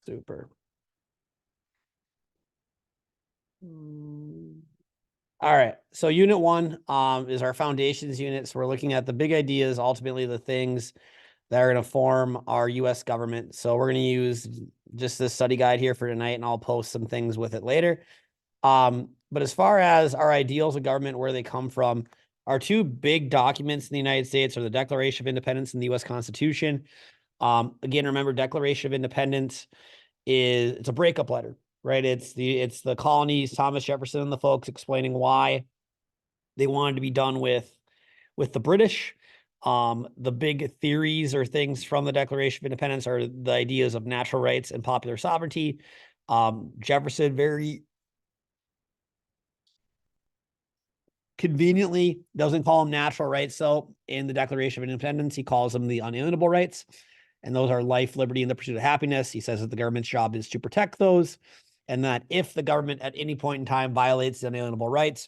Super. All right. So unit one is our foundations unit. So we're looking at the big ideas, ultimately the things that are going to form our U.S. government. So we're going to use just this study guide here for tonight, and I'll post some things with it later. But as far as our ideals of government, where they come from, our two big documents in the United States are the Declaration of Independence and the U.S. Constitution. Again, remember, Declaration of Independence it's a breakup letter, right? It's the colonies, Thomas Jefferson and the folks explaining why they wanted to be done with the British. The big theories or things from the Declaration of Independence are the ideas of natural rights and popular sovereignty. Jefferson very conveniently doesn't call them natural rights. So in the Declaration of Independence, he calls them the unalienable rights. And those are life, liberty, and the pursuit of happiness. He says that the government's job is to protect those. And that if the government at any point in time violates the unalienable rights,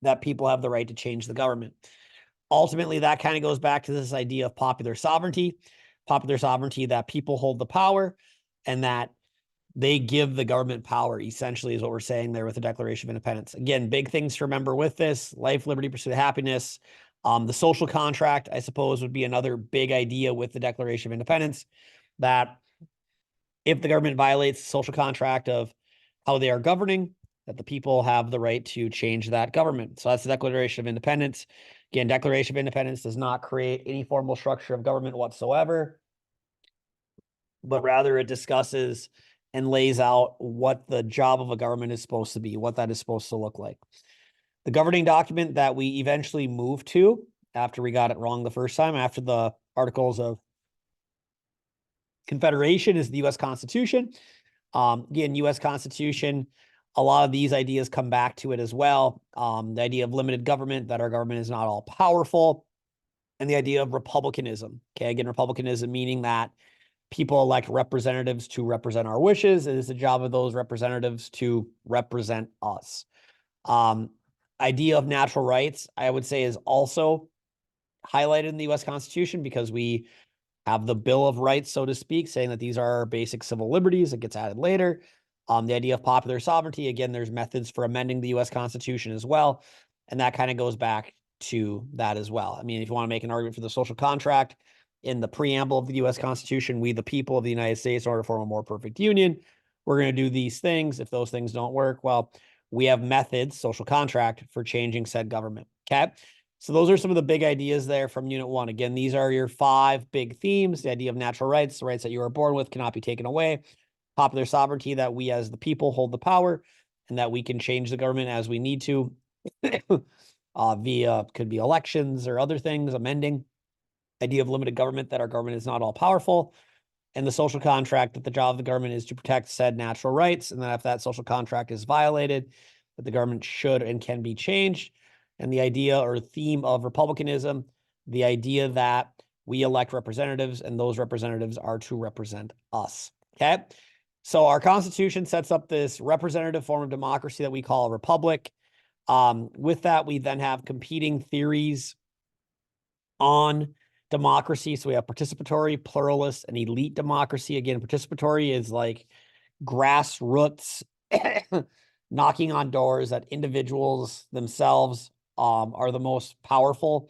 that people have the right to change the government. Ultimately, that kind of goes back to this idea of popular sovereignty that people hold the power and that they give the government power, essentially, is what we're saying there with the Declaration of Independence. Again, big things to remember with this: life, liberty, pursuit of happiness. The social contract, I suppose, would be another big idea with the Declaration of Independence, that if the government violates the social contract of how they are governing, that the people have the right to change that government. So that's the Declaration of Independence. Again, Declaration of Independence does not create any formal structure of government whatsoever, but rather it discusses and lays out what the job of a government is supposed to be, what that is supposed to look like. The governing document that we eventually moved to after we got it wrong the first time, after the Articles of Confederation, is the U.S. Constitution. Again, U.S. Constitution, a lot of these ideas come back to it as well. The idea of limited government, that our government is not all powerful, and the idea of republicanism. Okay, again, republicanism meaning that people elect representatives to represent our wishes. It is the job of those representatives to represent us. Idea of natural rights, I would say, is also highlighted in the U.S. Constitution because we have the Bill of Rights, so to speak, saying that these are our basic civil liberties. It gets added later. The idea of popular sovereignty, again, there's methods for amending the U.S. Constitution as well. And that kind of goes back to that as well. I mean, if you want to make an argument for the social contract, in the preamble of the U.S. Constitution, we, the people of the United States, in order to form a more perfect union, we're going to do these things. If those things don't work, well, we have methods, social contract, for changing said government. Okay. So those are some of the big ideas there from Unit 1. Again, these are your 5 big themes: the idea of natural rights, the rights that you are born with cannot be taken away; popular sovereignty, that we as the people hold the power and that we can change the government as we need to via, could be elections or other things, amending; idea of limited government, that our government is not all powerful; and the social contract, that the job of the government is to protect said natural rights, and that if that social contract is violated, that the government should and can be changed. And the idea or theme of republicanism, the idea that we elect representatives and those representatives are to represent us. Okay. So our Constitution sets up this representative form of democracy that we call a republic. With that, we then have competing theories on democracy. So we have participatory, pluralist, and elite democracy. Again, participatory is like grassroots knocking on doors, that individuals themselves are the most powerful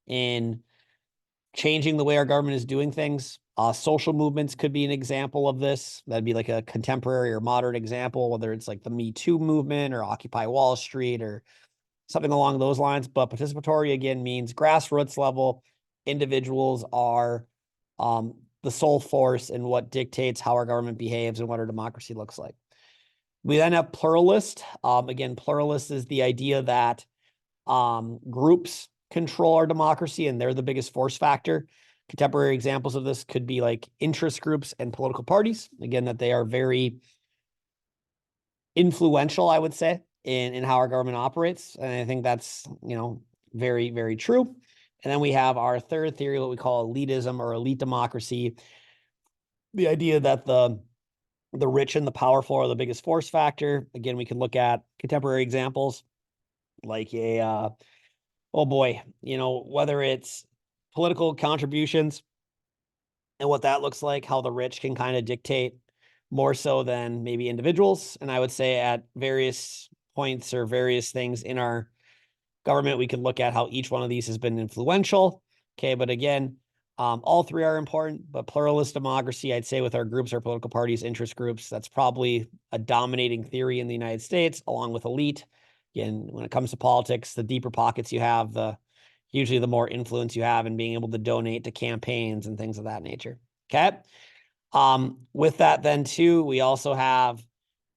in changing the way our government is doing things. Social movements could be an example of this. That'd be like a contemporary or modern example, whether it's like the Me Too movement or Occupy Wall Street or something along those lines. But participatory, again, means grassroots level. Individuals are the sole force in what dictates how our government behaves and what our democracy looks like. We then have pluralist. Again, pluralist is the idea that groups control our democracy and they're the biggest force factor. Contemporary examples of this could be like interest groups and political parties. Again, that they are very influential, I would say, in how our government operates. And I think that's, very, very true. And then we have our third theory, what we call elitism or elite democracy. The idea that the rich and the powerful are the biggest force factor. Again, we can look at contemporary examples like whether it's political contributions and what that looks like, how the rich can kind of dictate more so than maybe individuals. And I would say at various points or various things in our government, we could look at how each one of these has been influential. Okay, but again, all three are important, but pluralist democracy, I'd say with our groups, our political parties, interest groups, that's probably a dominating theory in the United States, along with elite. Again, when it comes to politics, the deeper pockets you have, usually the more influence you have in being able to donate to campaigns and things of that nature. Okay. With that then too, we also have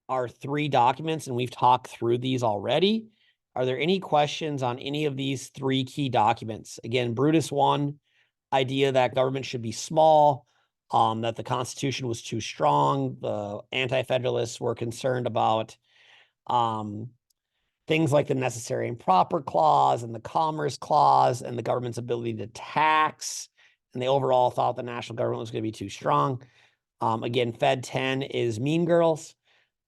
our three documents, and we've talked through these already. Are there any questions on any of these three key documents? Again, Brutus 1, idea that government should be small, that the Constitution was too strong. The anti-federalists were concerned about things like the necessary and proper clause and the commerce clause and the government's ability to tax. And they overall thought the national government was going to be too strong. Again, Fed 10 is Mean Girls,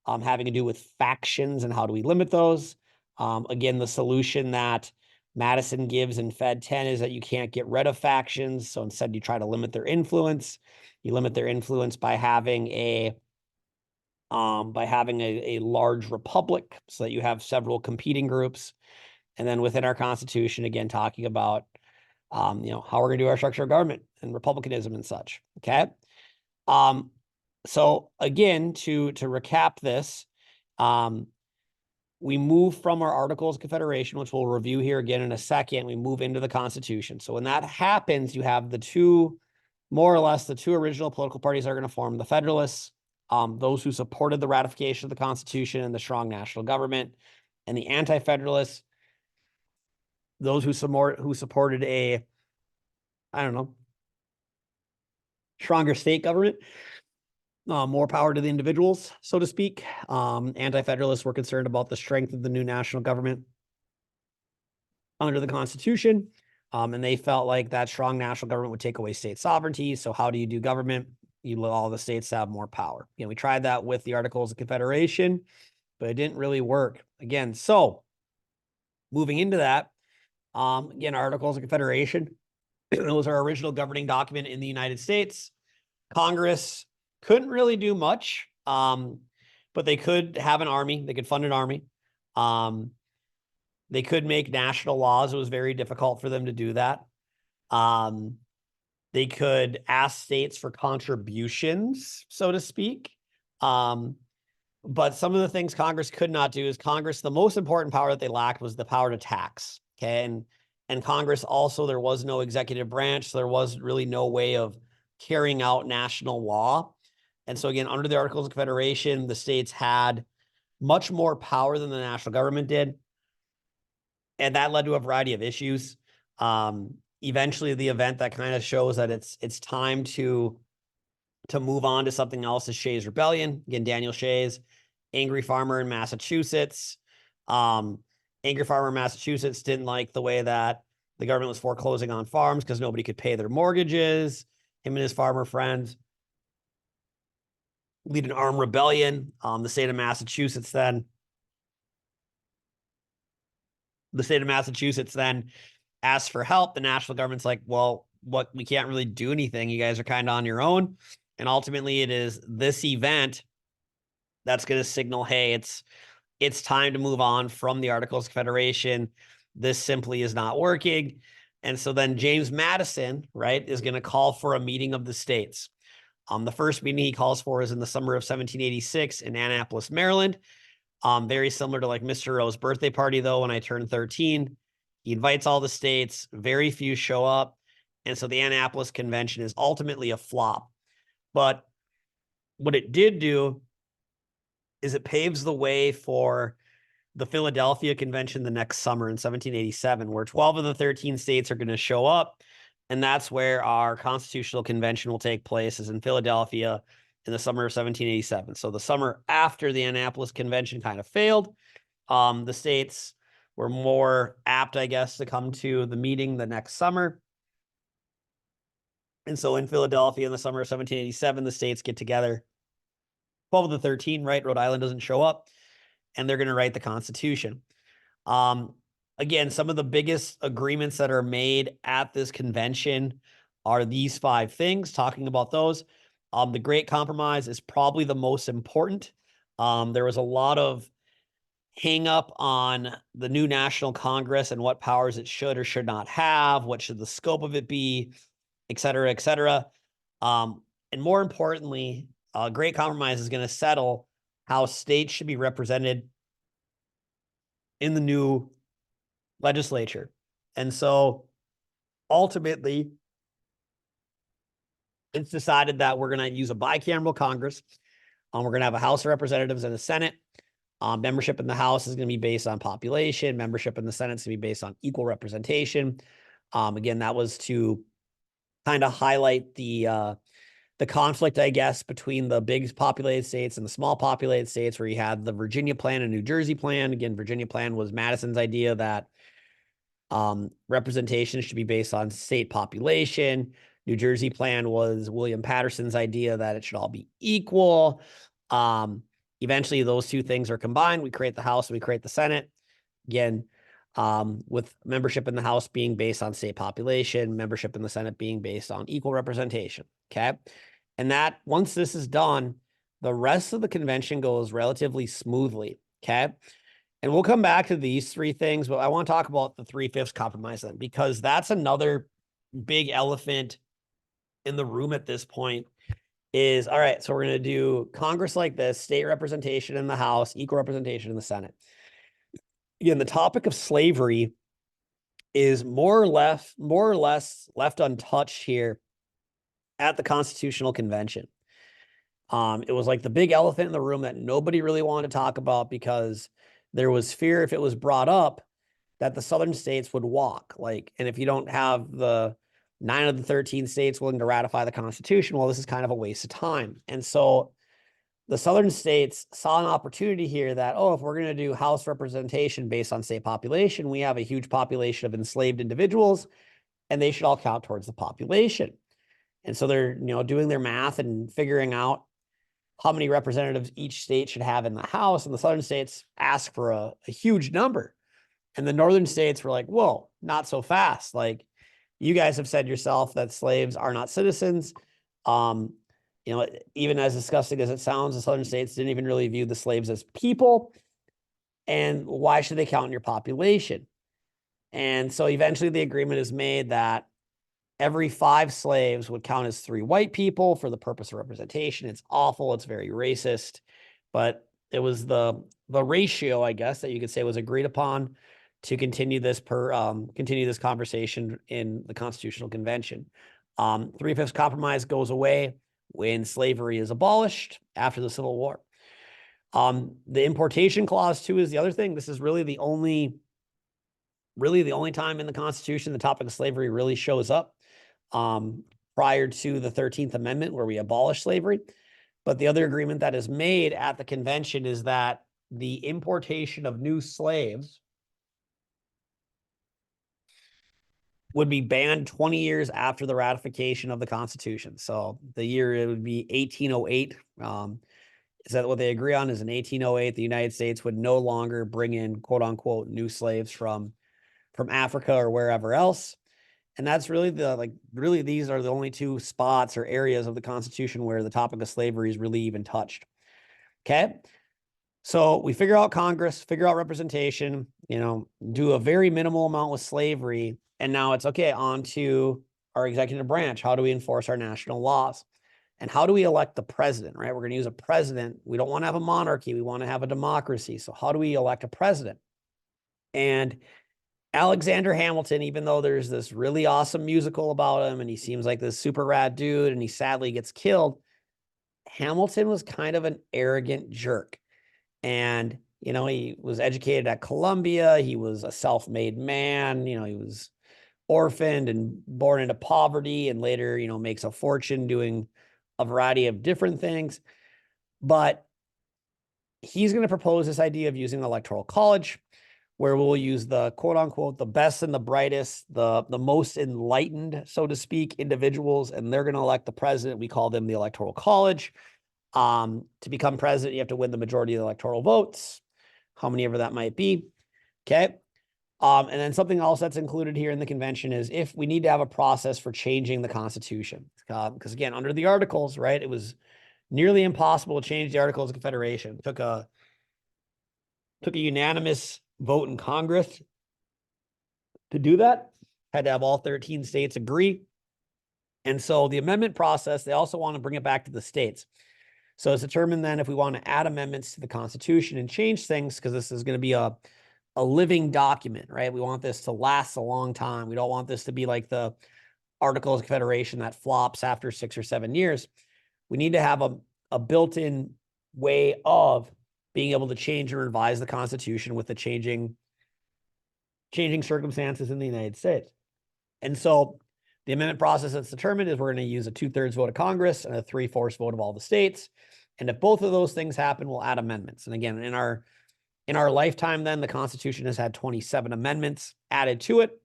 having to do with factions and how do we limit those. Again, the solution that Madison gives in Fed 10 is that you can't get rid of factions. So instead you try to limit their influence. You limit their influence by having a large republic so that you have several competing groups. And then within our Constitution, again, talking about, how we're going to do our structure of government and republicanism and such. Okay. So again, to recap this, we move from our Articles of Confederation, which we'll review here again in a second. We move into the Constitution. So when that happens, you have more or less the two original political parties are going to form: the Federalists, those who supported the ratification of the Constitution and the strong national government, and the Anti-Federalists, those who supported a, stronger state government, more power to the individuals, so to speak. Anti-Federalists were concerned about the strength of the new national government under the Constitution, and they felt like that strong national government would take away state sovereignty. So how do you do government? You let all the states have more power. We tried that with the Articles of Confederation, but it didn't really work. Again, so moving into that, again, Articles of Confederation, those are our original governing document in the United States. Congress couldn't really do much, but they could have an army. They could fund an army. They could make national laws. It was very difficult for them to do that. They could ask states for contributions, so to speak. But some of the things Congress could not do is the most important power that they lacked was the power to tax. Okay. And Congress also, there was no executive branch. So there was really no way of carrying out national law. And so again, under the Articles of Confederation, the states had much more power than the national government did. And that led to a variety of issues. Eventually, the event that kind of shows that it's time to move on to something else is Shays' Rebellion. Again, Daniel Shays, angry farmer in Massachusetts. Angry farmer in Massachusetts didn't like the way that the government was foreclosing on farms because nobody could pay their mortgages. Him and his farmer friends lead an armed rebellion. The state of Massachusetts then asks for help. The national government's like, well, we can't really do anything. You guys are kind of on your own. And ultimately it is this event that's going to signal, hey, it's time to move on from the Articles of Confederation. This simply is not working. And so then James Madison, right, is going to call for a meeting of the states. The first meeting he calls for is in the summer of 1786 in Annapolis, Maryland. Very similar to like Mr. Rowe's birthday party, though, when I turned 13. He invites all the states. Very few show up. And so the Annapolis Convention is ultimately a flop. But what it did do is it paves the way for the Philadelphia Convention the next summer in 1787, where 12 of the 13 states are going to show up. And that's where our constitutional convention will take place, is in Philadelphia in the summer of 1787. So the summer after the Annapolis Convention kind of failed. The states were more apt, I guess, to come to the meeting the next summer. And so in Philadelphia in the summer of 1787, the states get together. 12 of the 13, right? Rhode Island doesn't show up, and they're going to write the Constitution. Again, some of the biggest agreements that are made at this convention are these 5 things, talking about those. The Great Compromise is probably the most important. There was a lot of hang up on the new National Congress and what powers it should or should not have, what should the scope of it be, et cetera, et cetera. And more importantly, Great Compromise is going to settle how states should be represented in the new legislature. And so ultimately, it's decided that we're going to use a bicameral Congress. We're going to have a House of Representatives and a Senate. Membership in the House is going to be based on population. Membership in the Senate is going to be based on equal representation. Again, that was to kind of highlight the conflict, I guess, between the big populated states and the small populated states, where you had the Virginia plan and New Jersey plan. Again, Virginia plan was Madison's idea that representation should be based on state population. New Jersey plan was William Patterson's idea that it should all be equal. Eventually, those two things are combined. We create the House and we create the Senate. Again, with membership in the House being based on state population, membership in the Senate being based on equal representation. Okay. And that once this is done, the rest of the convention goes relatively smoothly. Okay. And we'll come back to these three things, but I want to talk about the 3/5 compromise then, because that's another big elephant in the room at this point. Is all right. So we're going to do Congress like this, state representation in the House, equal representation in the Senate. Again, the topic of slavery is more or less left untouched here at the Constitutional Convention. It was like the big elephant in the room that nobody really wanted to talk about, because there was fear if it was brought up that the Southern states would walk. And if you don't have the 9 of the 13 states willing to ratify the Constitution, well, this is kind of a waste of time. And so the Southern states saw an opportunity here that, if we're going to do House representation based on state population, we have a huge population of enslaved individuals, and they should all count towards the population. And so they're, doing their math and figuring out how many representatives each state should have in the House. And the Southern states asked for a huge number. And the Northern states were like, whoa, not so fast. You guys have said yourself that slaves are not citizens. Even as disgusting as it sounds, the Southern states didn't even really view the slaves as people. And why should they count in your population? And so eventually the agreement is made that every 5 slaves would count as 3 white people for the purpose of representation. It's awful. It's very racist, but it was the ratio, I guess, that you could say was agreed upon to continue this conversation in the Constitutional Convention. 3/5 compromise goes away when slavery is abolished after the Civil War. The importation clause too is the other thing. This is really the only time in the Constitution the topic of slavery really shows up, prior to the 13th Amendment, where we abolish slavery. But the other agreement that is made at the convention is that the importation of new slaves would be banned 20 years after the ratification of the Constitution. So the year it would be 1808. Is that what they agree on? Is in 1808, the United States would no longer bring in quote unquote new slaves from Africa or wherever else. And that's really these are the only 2 spots or areas of the Constitution where the topic of slavery is really even touched. Okay. So we figure out Congress, figure out representation, do a very minimal amount with slavery. And now it's okay, on to our executive branch. How do we enforce our national laws? And how do we elect the president, right? We're going to use a president. We don't want to have a monarchy. We want to have a democracy. So how do we elect a president? And Alexander Hamilton, even though there's this really awesome musical about him and he seems like this super rad dude and he sadly gets killed, Hamilton was kind of an arrogant jerk. And, he was educated at Columbia. He was a self-made man. He was orphaned and born into poverty, and later, makes a fortune doing a variety of different things. But he's going to propose this idea of using the Electoral College, where we'll use the quote unquote, the best and the brightest, the most enlightened, so to speak, individuals, and they're going to elect the president. We call them the Electoral College. To become president, you have to win the majority of the electoral votes, how many ever that might be. Okay. And then something else that's included here in the convention is if we need to have a process for changing the Constitution. Because again, under the Articles, right, it was nearly impossible to change the Articles of Confederation. It took a unanimous vote in Congress to do that. Had to have all 13 states agree. And so the amendment process, they also want to bring it back to the states. So it's determined then if we want to add amendments to the Constitution and change things, because this is going to be a living document, right? We want this to last a long time. We don't want this to be like the Articles of Confederation that flops after 6 or 7 years. We need to have a built-in way of being able to change and revise the Constitution with the changing circumstances in the United States. And so the amendment process that's determined is we're going to use a 2/3 vote of Congress and a 3/4 vote of all the states. And if both of those things happen, we'll add amendments. And again, in our lifetime, then the Constitution has had 27 amendments added to it.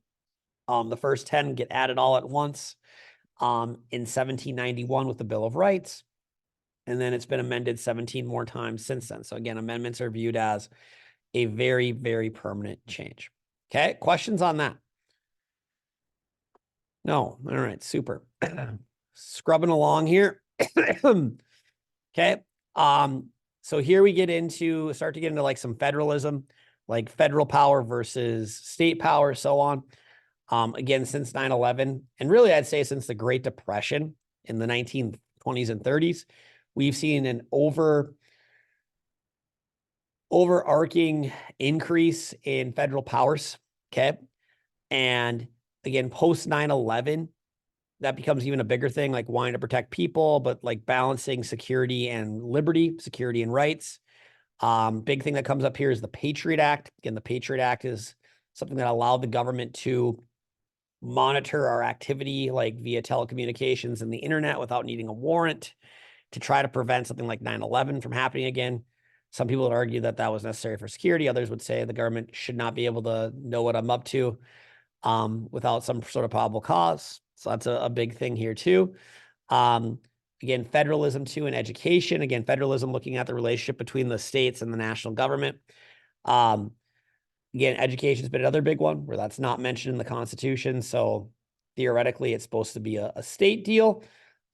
The first 10 get added all at once in 1791 with the Bill of Rights. And then it's been amended 17 more times since then. So again, amendments are viewed as a very, very permanent change. Okay, questions on that? No. All right, super. Scrubbing along here. Okay. So here we start to get into like some federalism, like federal power versus state power, so on. Again, since 9/11, and really I'd say since the Great Depression in the 1920s and 30s, we've seen an overarching increase in federal powers. Okay. And again, post 9/11, that becomes even a bigger thing, like wanting to protect people, but like balancing security and liberty, security and rights. Big thing that comes up here is the Patriot Act. Again, the Patriot Act is something that allowed the government to monitor our activity, like via telecommunications and the internet without needing a warrant to try to prevent something like 9/11 from happening again. Some people would argue that that was necessary for security. Others would say the government should not be able to know what I'm up to without some sort of probable cause. So that's a big thing here too. Again, federalism too in education. Again, federalism looking at the relationship between the states and the national government. Again, education's been another big one where that's not mentioned in the Constitution. So theoretically, it's supposed to be a state deal.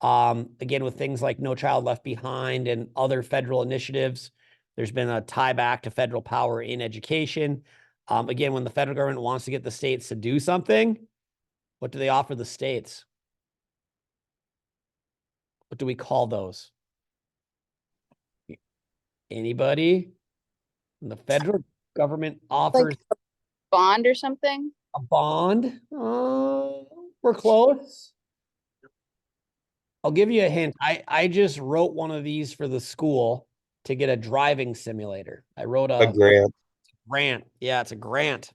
Again, with things like No Child Left Behind and other federal initiatives, there's been a tie back to federal power in education. Again, when the federal government wants to get the states to do something, what do they offer the states? What do we call those? Anybody? And the federal government offers like a bond or something. a bond. We're close. I'll give you a hint. I just wrote one of these for the school to get a driving simulator. I wrote A grant. grant. Yeah, it's a grant.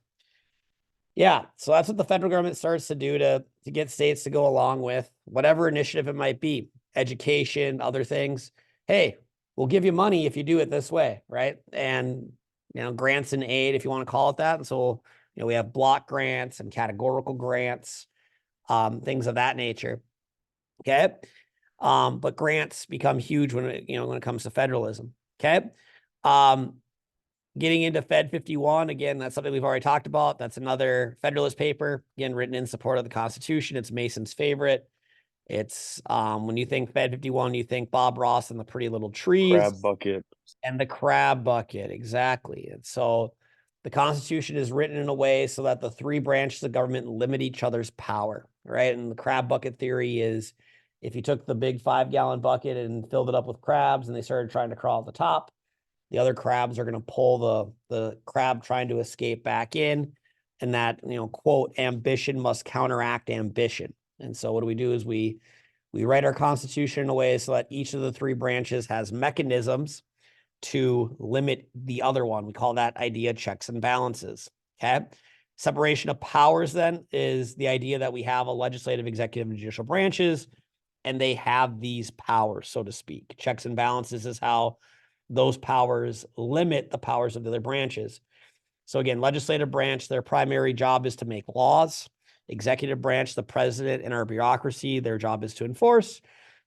Yeah, so that's what the federal government starts to do to get states to go along with whatever initiative it might be, education, other things. Hey, we'll give you money if you do it this way, right? And grants and aid, if you want to call it that. And so we have block grants and categorical grants, things of that nature. Okay. But grants become huge when it comes to federalism. Okay. Getting into Fed 51, again, that's something we've already talked about. That's another Federalist paper, again, written in support of the Constitution. It's Mason's favorite. It's when you think Fed 51, you think Bob Ross and the Pretty Little Trees. Crab bucket. And the crab bucket, exactly. And so the Constitution is written in a way so that the three branches of government limit each other's power, right? And the crab bucket theory is if you took the big 5-gallon bucket and filled it up with crabs and they started trying to crawl at the top, the other crabs are going to pull the crab trying to escape back in. And that, quote, ambition must counteract ambition. And so what do is we write our Constitution in a way so that each of the three branches has mechanisms to limit the other one. We call that idea checks and balances. Okay. Separation of powers then is the idea that we have a legislative, executive, and judicial branches, and they have these powers, so to speak. Checks and balances is how those powers limit the powers of the other branches. So again, legislative branch, their primary job is to make laws. Executive branch, the president and our bureaucracy, their job is to enforce.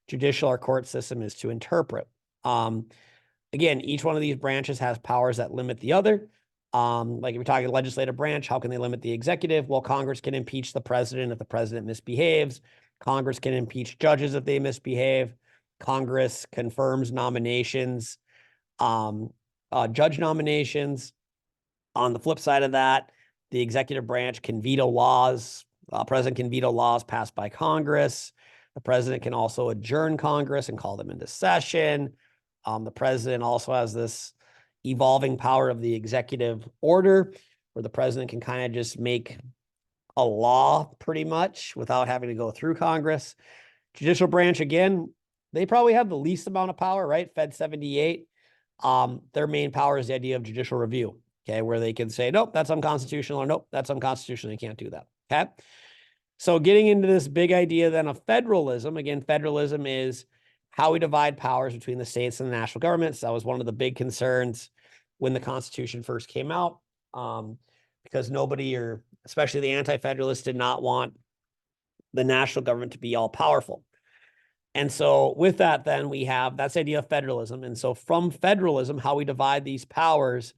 Judicial, our court system, is to interpret. Again, each one of these branches has powers that limit the other. Like if you're talking legislative branch, how can they limit the executive? Well, Congress can impeach the president if the president misbehaves. Congress can impeach judges if they misbehave. Congress confirms nominations, judge nominations. On the flip side of that, the executive branch can veto laws. President can veto laws passed by Congress. The president can also adjourn Congress and call them into session. The president also has this evolving power of the executive order, where the president can kind of just make a law pretty much without having to go through Congress. Judicial branch, again, they probably have the least amount of power, right? Feb28. Their main power is the idea of judicial review, okay, where they can say, nope, that's unconstitutional, or nope, that's unconstitutional, you can't do that, okay? So getting into this big idea then of federalism, again, federalism is how we divide powers between the states and the national governments. That was one of the big concerns when the Constitution first came out, because nobody, or especially the anti-federalists, did not want the national government to be all powerful. And so with that, then we have that's the idea of federalism. And so from federalism, how we divide these powers,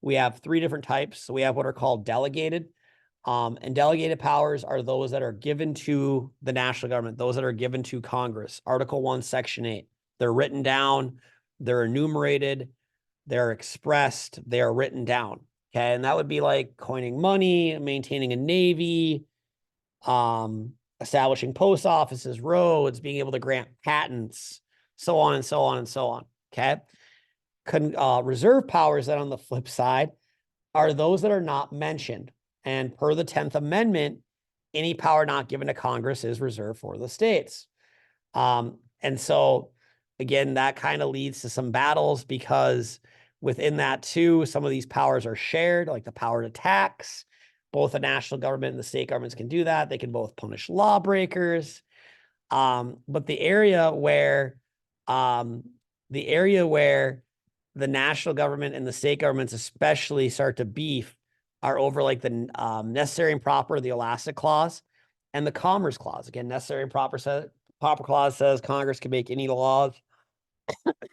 we have three different types. So we have what are called delegated. And delegated powers are those that are given to the national government, those that are given to Congress. Article 1, Section 8. They're written down, they're enumerated, they're expressed, they are written down. Okay. And that would be like coining money, maintaining a navy, establishing post offices, roads, being able to grant patents, so on and so on and so on. Okay. Reserve powers, then on the flip side, are those that are not mentioned. And per the 10th Amendment, any power not given to Congress is reserved for the states. And so, again, that kind of leads to some battles, because within that too, some of these powers are shared, like the power to tax. Both the national government and the state governments can do that. They can both punish lawbreakers. But the area where the national government and the state governments especially start to beef are over like the necessary and proper, the elastic clause, and the commerce clause. Again, necessary and proper clause says Congress can make any laws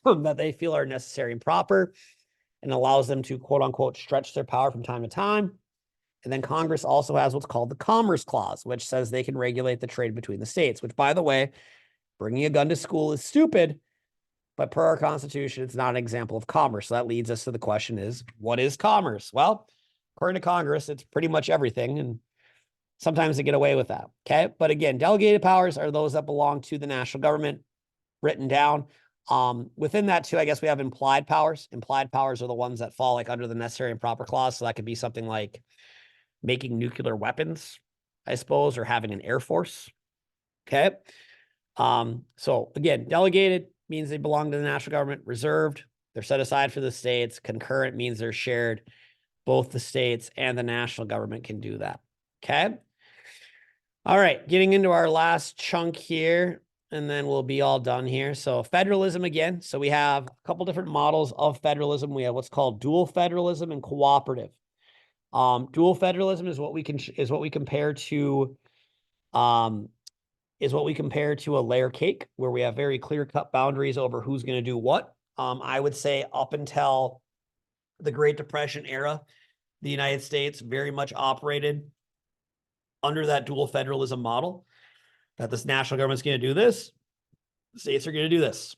that they feel are necessary and proper, and allows them to, quote unquote, stretch their power from time to time. And then Congress also has what's called the Commerce Clause, which says they can regulate the trade between the states, which, by the way, bringing a gun to school is stupid, but per our Constitution, it's not an example of commerce. So that leads us to the question is, what is commerce? Well, according to Congress, it's pretty much everything, and sometimes they get away with that, okay? But again, delegated powers are those that belong to the national government, written down. Within that too, I guess we have implied powers. Implied powers are the ones that fall like under the necessary and proper clause. So that could be something like making nuclear weapons, I suppose, or having an air force, okay? So again, delegated means they belong to the national government. Reserved, they're set aside for the states. Concurrent means they're shared. Both the states and the national government can do that, okay? All right, getting into our last chunk here, and then we'll be all done here. So federalism again. So we have a couple different models of federalism. We have what's called dual federalism and cooperative. Dual federalism is what we compare to a layer cake, where we have very clear-cut boundaries over who's going to do what. I would say up until the Great Depression era, the United States very much operated under that dual federalism model, that this national government's going to do this, the states are going to do this,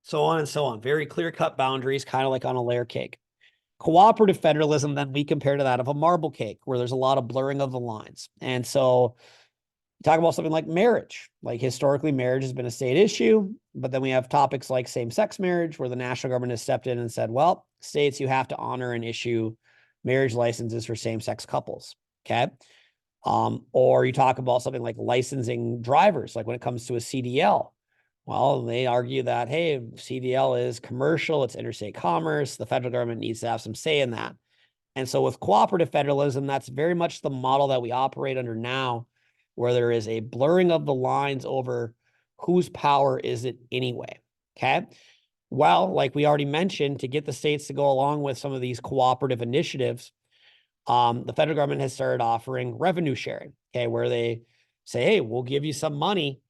so on and so on. Very clear-cut boundaries, kind of like on a layer cake. Cooperative federalism, then we compare to that of a marble cake, where there's a lot of blurring of the lines. And so talk about something like marriage. Like historically, marriage has been a state issue, but then we have topics like same-sex marriage, where the national government has stepped in and said, well, states, you have to honor and issue marriage licenses for same-sex couples, okay? Or you talk about something like licensing drivers, like when it comes to a CDL. Well, they argue that, hey, CDL is commercial, it's interstate commerce, the federal government needs to have some say in that. And so with cooperative federalism, that's very much the model that we operate under now, where there is a blurring of the lines over whose power is it anyway, okay? Well, like we already mentioned, to get the states to go along with some of these cooperative initiatives, the federal government has started offering revenue sharing, okay, where they say, hey, we'll give you some money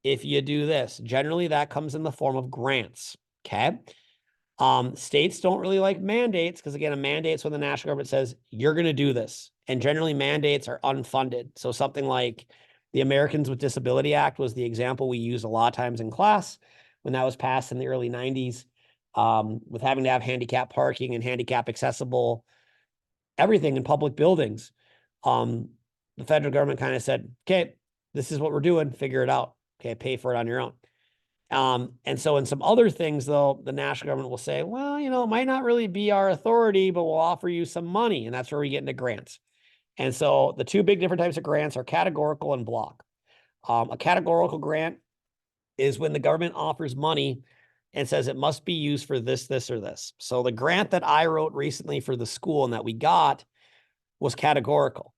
if you do this. Generally, that comes in the form of grants, okay? States don't really like mandates because, again, a mandate's when the national government says you're going to do this. And generally mandates are unfunded. So something like the Americans with Disability Act was the example we use a lot of times in class when that was passed in the early 90s, with having to have handicap parking and handicap accessible everything in public buildings. The federal government kind of said, okay, this is what we're doing, figure it out. Okay, pay for it on your own. And so in some other things, though, the national government will say, well, you know, it might not really be our authority, but we'll offer you some money. And that's where we get into grants. And so the two big different types of grants are categorical and block. A categorical grant is when the government offers money and says it must be used for this, this, or this. So the grant that I wrote recently for the school and that we got was categorical.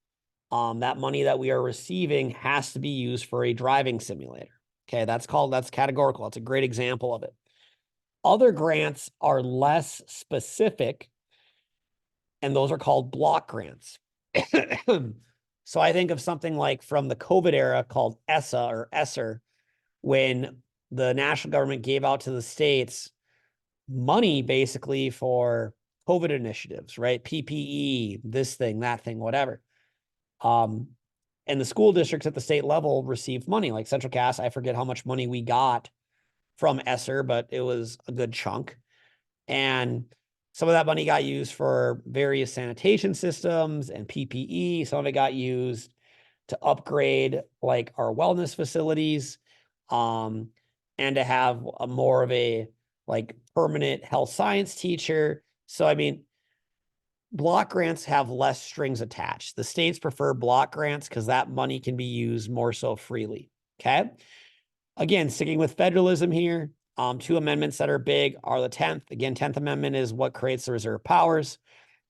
That money that we are receiving has to be used for a driving simulator. Okay, that's categorical. That's a great example of it. Other grants are less specific, and those are called block grants. So I think of something like from the COVID era called ESSA or ESSER, when the national government gave out to the states money basically for COVID initiatives, right? PPE, this thing, that thing, whatever. And the school districts at the state level received money, like Central Cass. I forget how much money we got from ESSER, but it was a good chunk. And some of that money got used for various sanitation systems and PPE. Some of it got used to upgrade like our wellness facilities, and to have a more of a like permanent health science teacher. So, I mean, block grants have less strings attached. The states prefer block grants because that money can be used more so freely. Okay. Again, sticking with federalism here, two amendments that are big are the 10th. Again, 10th Amendment is what creates the reserve powers.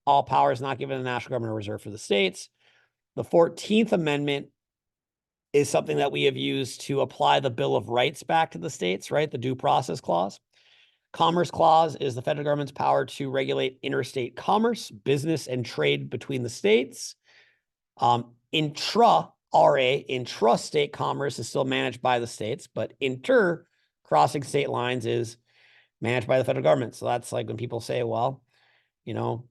All powers not given to the national government are reserved for the states. The 14th Amendment is something that we have used to apply the Bill of Rights back to the states, right? The Due Process Clause. Commerce Clause is the federal government's power to regulate interstate commerce, business, and trade between the states. Intrastate commerce is still managed by the states, but crossing state lines is managed by the federal government. So that's like when people say, well, you know,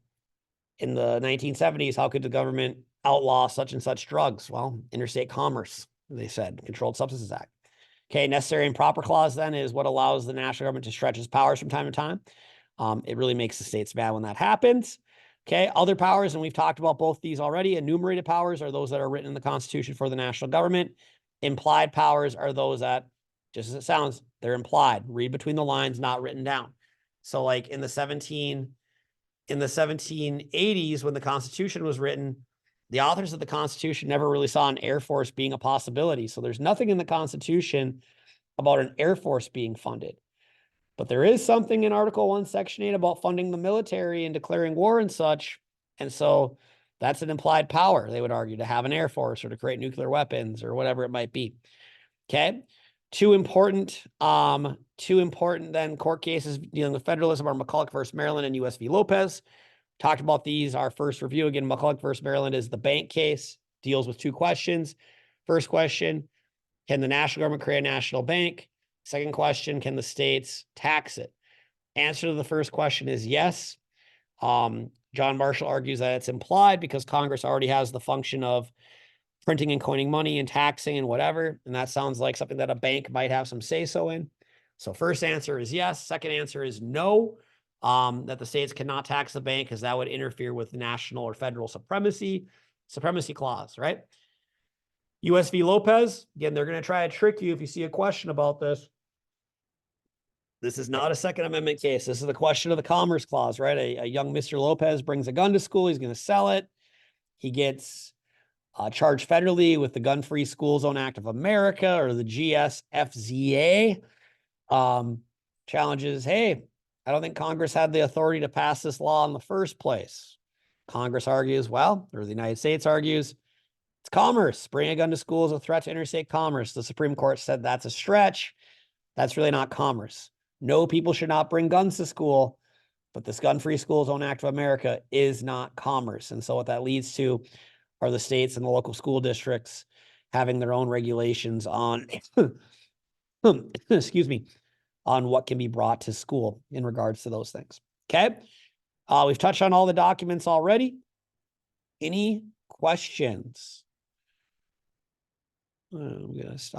in the 1970s, how could the government outlaw such and such drugs? Well, interstate commerce, they said, Controlled Substances Act. Okay, necessary and proper clause then is what allows the national government to stretch its powers from time to time. It really makes the states mad when that happens. Okay, other powers, and we've talked about both these already. Enumerated powers are those that are written in the Constitution for the national government. Implied powers are those that, just as it sounds, they're implied. Read between the lines, not written down. So like in the 1780s, when the Constitution was written, the authors of the Constitution never really saw an Air Force being a possibility. So there's nothing in the Constitution about an Air Force being funded. But there is something in Article 1, Section 8 about funding the military and declaring war and such. And so that's an implied power, they would argue, to have an Air Force or to create nuclear weapons or whatever it might be. Okay. Two important then court cases dealing with federalism are McCulloch versus Maryland and US v. Lopez. Talked about these. Our first review, again, McCulloch versus Maryland is the bank case, deals with two questions. First question, can the national government create a national bank? Second question, can the states tax it? Answer to the first question is yes. John Marshall argues that it's implied because Congress already has the function of printing and coining money and taxing and whatever. And that sounds like something that a bank might have some say-so in. So first answer is yes. Second answer is no, that the states cannot tax the bank because that would interfere with national or federal supremacy clause, right? US v. Lopez, again, they're going to try to trick you if you see a question about this. This is not a Second Amendment case. This is the question of the Commerce Clause, right? A young Mr. Lopez brings a gun to school. He's going to sell it. He gets charged federally with the Gun-Free School Zone Act of America, or the GSFZA. Challenges, hey, I don't think Congress had the authority to pass this law in the first place. Congress argues, well, or the United States argues, it's commerce. Bringing a gun to school is a threat to interstate commerce. The Supreme Court said that's a stretch. That's really not commerce. No, people should not bring guns to school, but this Gun-Free School Zone Act of America is not commerce. And so what that leads to are the states and the local school districts having their own regulations on, excuse me, on what can be brought to school in regards to those things. Okay. We've touched on all the documents already. Any questions? I'm gonna stop.